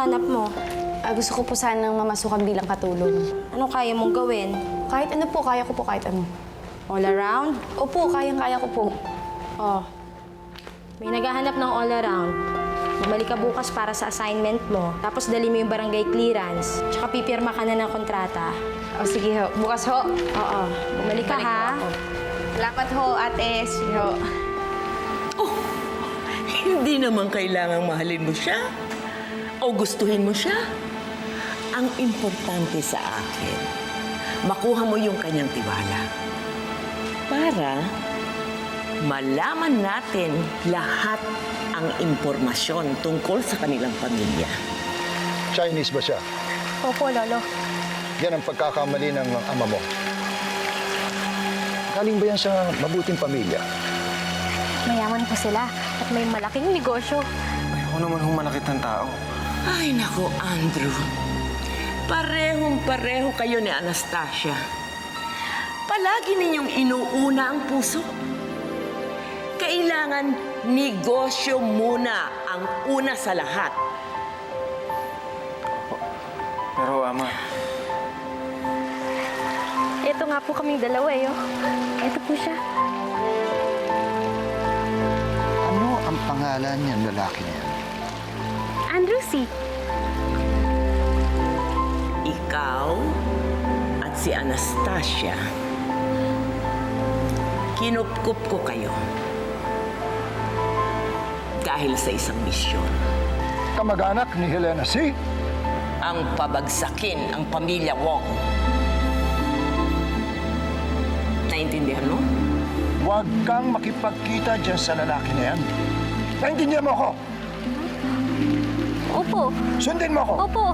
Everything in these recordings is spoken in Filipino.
hinahanap mo? Gusto ko po sanang mamasukan bilang katulong. Ano kaya mong gawin? Kahit ano po, kaya ko po kahit ano. All around? Opo, kayang-kaya ko po. Oh, may naghahanap ng all around. Bumalik ka bukas para sa assignment mo. Tapos dali mo yung barangay clearance. Tsaka pipirma ka na ng kontrata. O sige ho, bukas ho. Oo, bumalik ka ha. Salamat ho, ate. Sige ho. Hindi naman kailangang mahalin mo siya o gustuhin mo siya. Ang importante sa akin, makuha mo yung kanyang tiwala para malaman natin lahat ang impormasyon tungkol sa kanilang pamilya. Chinese ba siya? Opo, Lolo. Yan ang pagkakamali ng ama mo. Galing ba yan sa mabuting pamilya? Mayaman po sila at may malaking negosyo. Ayoko naman humanakit ng tao. Ay, nako, Andrew. Parehong-pareho kayo ni Anastasia. Palagi ninyong inuuna ang puso. Kailangan negosyo muna ang una sa lahat. Pero, Ama, Ito nga po kaming dalawa eh. Oh. Ito po siya. Ano ang pangalan niyan, lalaki niya? Andrew C. Ikaw at si Anastasia, kinupkup ko kayo dahil sa isang misyon. Kamag-anak ni Helena C. Ang pabagsakin ang pamilya Wong. Naintindihan mo? Huwag kang makipagkita dyan sa lalaki na yan. Naintindihan mo ako? Opo. Sundin mo ako. Opo.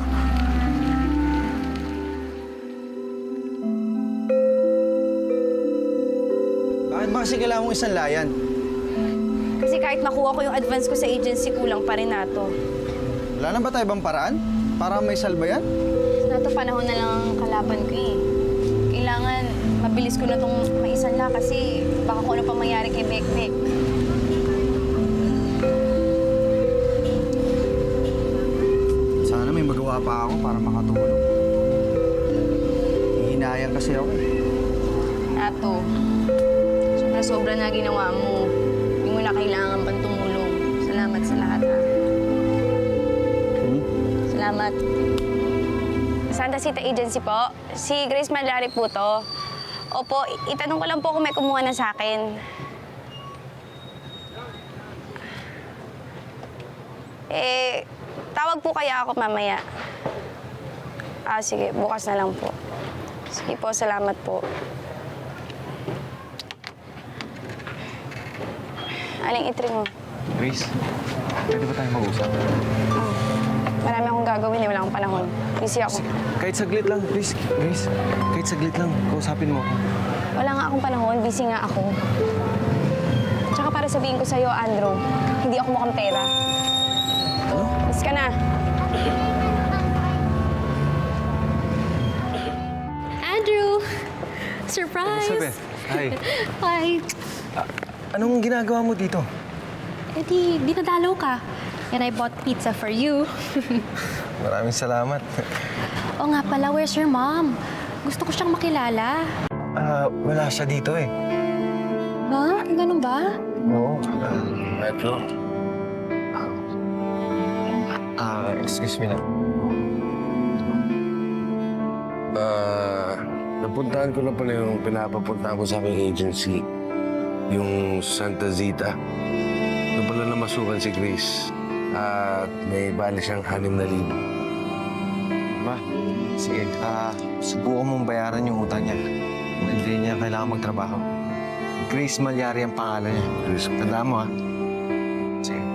bakit ba kasi kailangan mong isang layan? Kasi kahit makuha ko yung advance ko sa agency, kulang pa rin nato. Wala na ba tayo ibang paraan para may salba yan? Nato panahon na lang ang kalaban ko eh. Kailangan mabilis ko na itong maisanla kasi baka kung ano pa mangyari kay Bekbek. Sana may magawa pa ako para makatulong. Hinayang kasi ako eh. Nato, sobra-sobra na ginawa mo. Hindi mo na kailangan pang tumulong. Salamat sa lahat, ha? Salamat. Santa Cita Agency po. Si Grace Malari po to. Opo, itanong ko lang po kung may kumuha na sa akin. Tawag po kaya ako mamaya. Sige, bukas na lang po. Sige po, salamat po. Aling itri mo. Grace, pwede ba tayo mag-usap? Marami akong gagawin wala akong panahon. Busy ako. Kahit saglit lang, please. Grace, kahit saglit lang. Kausapin mo ako. Wala nga akong panahon, busy nga ako. Tsaka para sabihin ko sa'yo, Andrew, hindi ako mukhang pera. Ano? Miss ka na. Andrew! Surprise! Elizabeth, hi. Hi! Anong ginagawa mo dito? Eh di, dinadalaw ka. And I bought pizza for you. Maraming salamat. O nga pala, where's your mom? Gusto ko siyang makilala. Wala siya dito eh. Ba? Ganun ba? Oo. Eto. Excuse me lang. Napuntahan ko na pala yung pinapapuntahan ko sa aking agency. Yung Santa Zita. Doon pala namasukan si Grace. At may bali siyang 6,000. Ba? Sige. Subukan mong bayaran yung utang niya. Hindi niya kailangan magtrabaho. Grace Malyari ang pangalan niya. Grace. Tandaan mo, ha? Sige.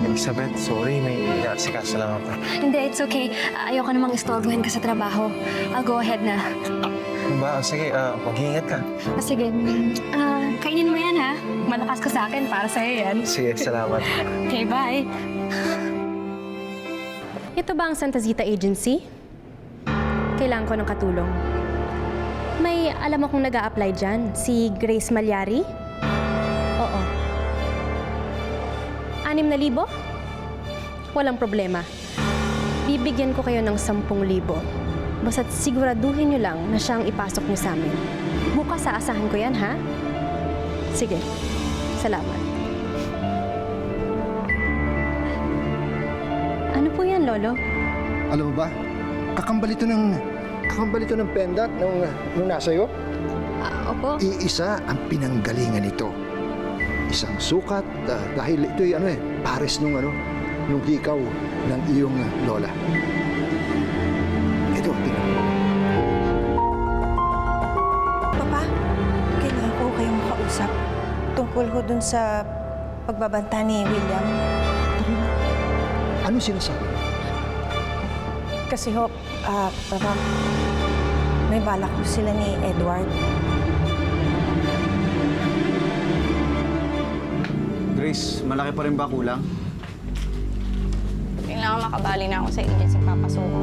Elizabeth, sorry. May inaasikaso lang ako. Hindi, it's okay. Ayoko namang istorbohin ka sa trabaho. I'll go ahead na. Ano ba? Sige, mag-iingat ka. Sige. Kainin mo yan, ha? Malakas ka sa akin. Para sa'yo yan. Sige, salamat. Okay, bye. Ito ba ang Santa Zita Agency? Kailangan ko ng katulong. May alam akong nag-a-apply dyan, si Grace Malyari? Oo. 6,000? walang problema. Bibigyan ko kayo ng 10,000. Basta't siguraduhin nyo lang na siyang ipasok nyo sa amin. Bukas aasahan ko yan, ha? Sige. Salamat. Ano po yan, Lolo? Alam mo ba, kakambal ito ng pendant nung nasa'yo. Opo. Iisa ang pinanggalingan nito. Isang sukat dahil ito'y pares nung hikaw ng iyong lola. Ito, tingnan. Papa, kailangan ko kayong makausap tungkol ho dun sa pagbabanta ni William. Ano sinasabi? Kasi ho, Papa, may balak ho sila ni Edward. Grace, malaki pa rin ba kulang? Kailangan makabali na ako sa agency papasuko.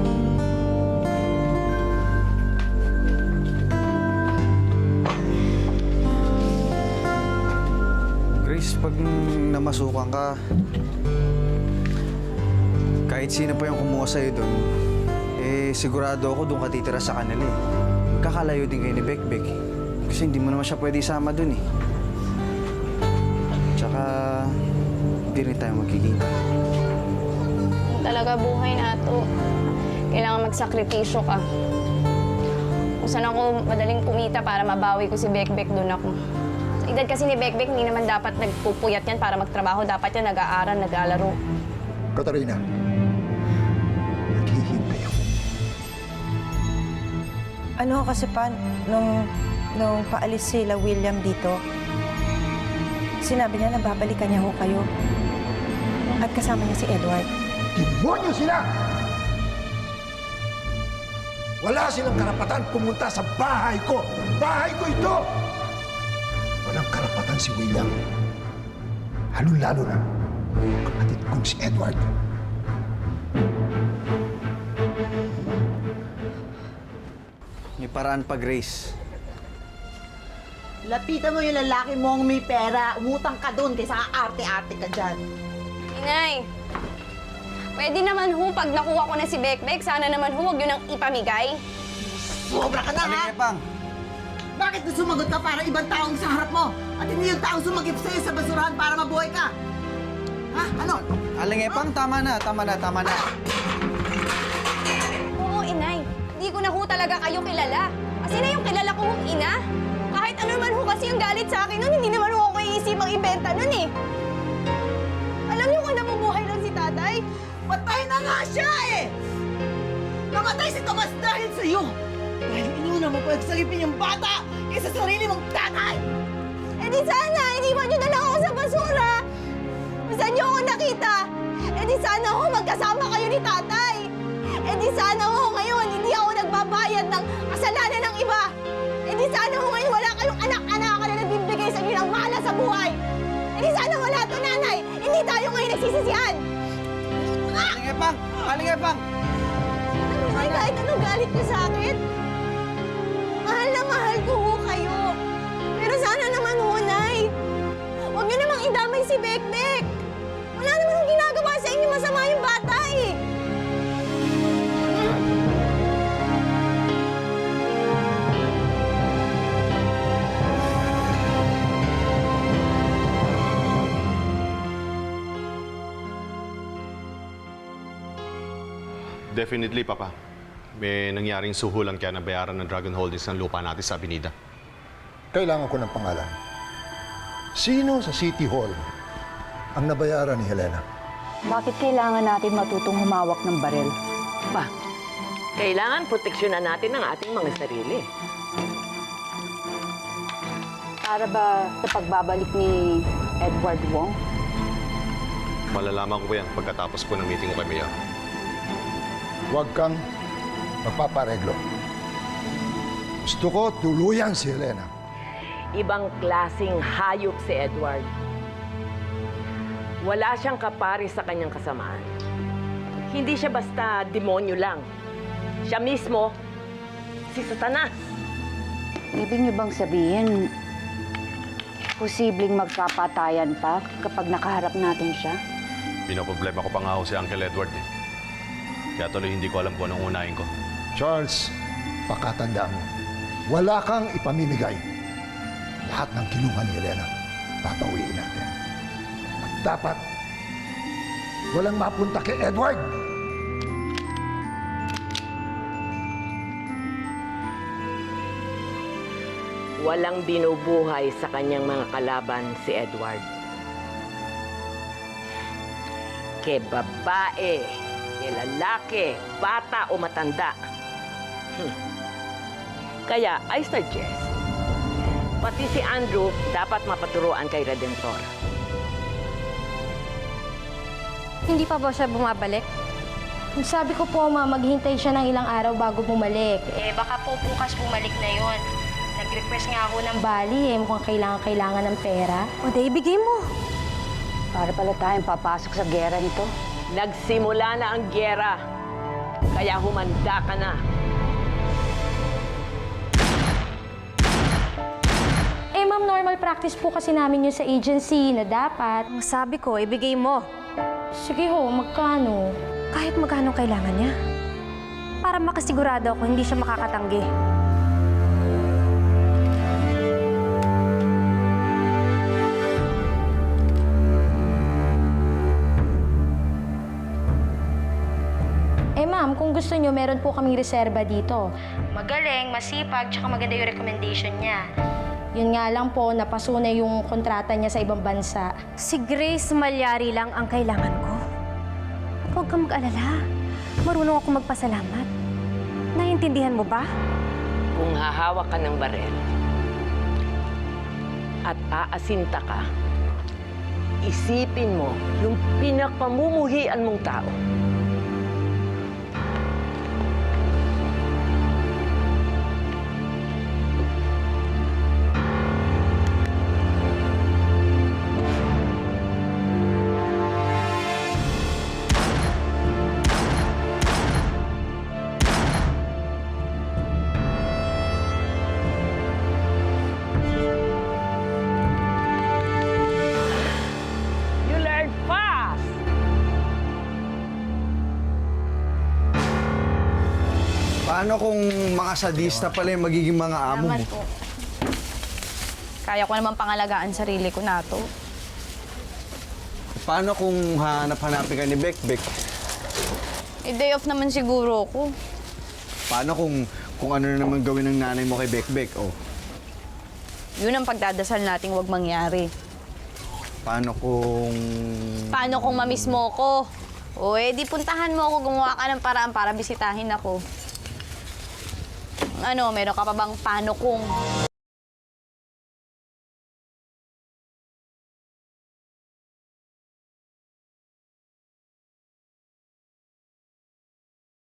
Grace, pag namasukan ka, kahit sino pa yung kumuha sa'yo doon, sigurado ako doon ka titira sa kanila eh. Kakalayo din kayo ni Bekbek. Kasi hindi mo naman siya pwede isama doon eh. Tsaka, hindi rin tayo magkikita. Talaga buhay na to. Kailangan magsakripisyo ka. Kung saan ako madaling kumita para mabawi ko si Bekbek, doon ako. Sa edad kasi ni Bekbek, hindi naman dapat nagpupuyat yan para magtrabaho. Dapat yan nag-aaral, naglalaro. Katarina, naghihintay ako. Ano kasi pa, nung paalis sila William dito, sinabi niya na babalikan niya ho kayo. At kasama niya si Edward. Demonyo sila! Wala silang karapatan pumunta sa bahay ko! Bahay ko ito! Walang karapatan si William. Lalo-lalo na kapatid kong si Edward. May paraan pa, Grace. Lapitan mo yung lalaki mong may pera, umutang ka doon kaysa arte-arte ka dyan. Inay, pwede naman ho, pag nakuha ko na si Bekbek, sana naman ho, huwag yun ang ipamigay. Sobra ka na, ha? Pang! Bakit na sumagot ka para ibang taong sa harap mo? At hindi yung taong sumagip sa'yo sa basurahan para mabuhay ka? Ha? Ano? Pang, tama na. Oo, inay. Hindi ko na ho talaga kayo kilala. Kasi na yung kilala ko hong ina. Kahit ano naman ho kasi yung galit sa akin nun, hindi naman ho ako iisipang ibenta nun eh. Alam niyo kung nabubuhay lang si tatay? Patay na nga siya eh! Namatay si Tomas dahil sa'yo! Dahil inuna mo pagsagipin yung bata kaysa sarili mong tatay! Eh di sana, iniwan niyo na lang ako sa basura. Kung saan niyo ako nakita? Eh di sana ho, magkasama kayo ni tatay. Eh di sana ho, ngayon, hindi ako nagbabayad ng kasalanan ng iba. Eh di sana ho, ngayon, wala kayong anak-anakan na nagbibigay sa inyo ng mahala sa buhay. Eh di sana wala to, nanay. Hindi tayo ngayon nagsisisihan. Pang! Ay, kahit anong galit niyo sa akin, mahal na mahal ko ho kayo. Pero sana naman ho, Nay, huwag niyo namang idamay si Bekbek. Wala naman ang ginagawa sa inyo masama yung bata eh. Definitely, Papa. May nangyaring suhulan kaya nabayaran ng Dragon Holdings ng lupa natin sa Avenida. Kailangan ko ng pangalan. Sino sa City Hall ang nabayaran ni Helena? Bakit kailangan natin matutong humawak ng barel? Pa, kailangan proteksyonan natin ang ating mga sarili. Para ba sa pagbabalik ni Edward Wong? Malalaman ko yan pagkatapos po ng meeting ko kay Mayor. Huwag kang magpapareglo. Gusto ko tuluyan si Helena. Ibang klaseng hayop si Edward. Wala siyang kapari sa kanyang kasamaan. Hindi siya basta demonyo lang. Siya mismo, si Satanas. Ibig niyo bang sabihin, posibleng magkapatayan pa kapag nakaharap natin siya? Pinoproblema ko pa nga ho si Uncle Edward eh. Kaya tuloy hindi ko alam kung anong unahin ko. Charles, pakatanda mo, wala kang ipamimigay. Lahat ng kinuha ni Elena, papawiin natin. At dapat, walang mapunta kay Edward. Walang binubuhay sa kanyang mga kalaban si Edward. Ke babae, ke lalaki, bata o matanda. Kaya I suggest, pati si Andrew dapat mapaturuan kay Redentor. Hindi pa ba siya bumabalik? Sabi ko po, ma, maghintay siya ng ilang araw bago bumalik. Eh, baka po bukas bumalik na yon. Nag-request nga ako ng Bali eh. Mukhang kailangan ng pera. O, di ibigay mo. Para pala tayong papasok sa gera nito. Nagsimula na ang gyera. Kaya humanda ka na. Eh, ma'am, normal practice po kasi namin yun sa agency na dapat. Ang sabi ko, ibigay mo. Sige ho, magkano? Kahit magkano kailangan niya. Para makasigurado ako hindi siya makakatanggi. Eh, ma'am, kung gusto nyo, meron po kaming reserba dito. Magaling, masipag, tsaka maganda yung recommendation niya. Yun nga lang po, napaso na yung kontrata niya sa ibang bansa. Si Grace Malyari lang ang kailangan ko. Huwag kang mag-alala. Marunong ako magpasalamat. Naiintindihan mo ba? Kung hahawak ka ng barel at aasinta ka, isipin mo yung pinakpamumuhian mong tao. You learn fast! Paano kung mga sadista pala yung magiging mga amo mo? po. Kaya ko naman pangalagaan sarili ko na to. Paano kung hanap-hanapin ka ni Bekbek? Eh, day off naman siguro ko. Paano kung ano na naman gawin ng nanay mo kay Bekbek? Oh, Yun ang pagdadasal nating huwag mangyari. paano kung... Paano kung mamiss mo ko? O eh, di puntahan mo ako, gumawa ka ng paraan para bisitahin ako. Ano, meron ka pa bang paano kung...